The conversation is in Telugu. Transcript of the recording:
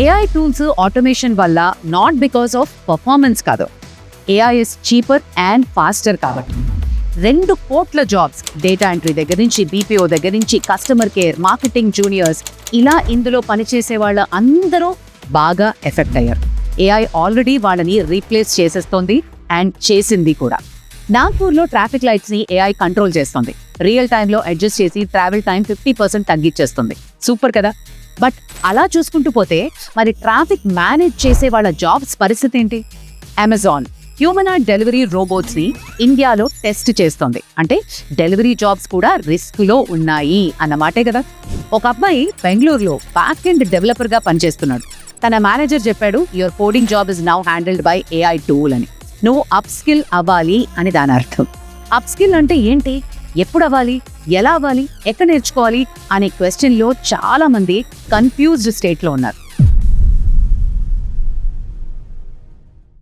ఏఐ టూల్స్ ఆటోమేషన్ వల్ల నాట్ బికాస్ ఆఫ్ పర్ఫార్మెన్స్ కాదు, AI is cheaper and faster కాబట్టి 2 కోట్ల జాబ్స్ డేటా ఎంట్రీ దగ్గర నుంచి బీపీఓ దగ్గర నుంచి కస్టమర్ కేర్, మార్కెటింగ్ జూనియర్స్ ఇలా ఇందులో పనిచేసే వాళ్ళ అందరూ బాగా ఎఫెక్ట్ అయ్యారు. ఏఐ ఆల్రెడీ వాళ్ళని రీప్లేస్ చేసేస్తోంది అండ్ చేసింది కూడా. నాగ్పూర్లో ట్రాఫిక్ లైట్స్ని ఏఐ కంట్రోల్ చేస్తుంది. రియల్ టైంలో అడ్జస్ట్ చేసి ట్రావెల్ టైం 50% తగ్గించేస్తుంది. సూపర్ కదా. బట్ అలా చూసుకుంటూ పోతే మరి ట్రాఫిక్ మేనేజ్ చేసే వాళ్ళ జాబ్స్ పరిస్థితి ఏంటి? అమెజాన్ హ్యూమనాయిడ్ డెలివరీ రోబోట్స్ని ఇండియాలో టెస్ట్ చేస్తోంది. అంటే డెలివరీ జాబ్స్ కూడా రిస్క్లో ఉన్నాయి అన్నమాటే కదా. ఒక అబ్బాయి బెంగళూరులో బ్యాక్ ఎండ్ డెవలపర్గా పనిచేస్తున్నాడు. తన మేనేజర్ చెప్పాడు, your coding job is now handled by AI tool అని. నువ్వు అప్ స్కిల్ అవ్వాలి అని దాని అర్థం. అప్ స్కిల్ అంటే ఏంటి, ఎప్పుడు అవ్వాలి, ఎలా అవ్వాలి, ఎక్కడ నేర్చుకోవాలి అనే క్వశ్చన్లో చాలా మంది కన్ఫ్యూజ్డ్ స్టేట్లో ఉన్నారు.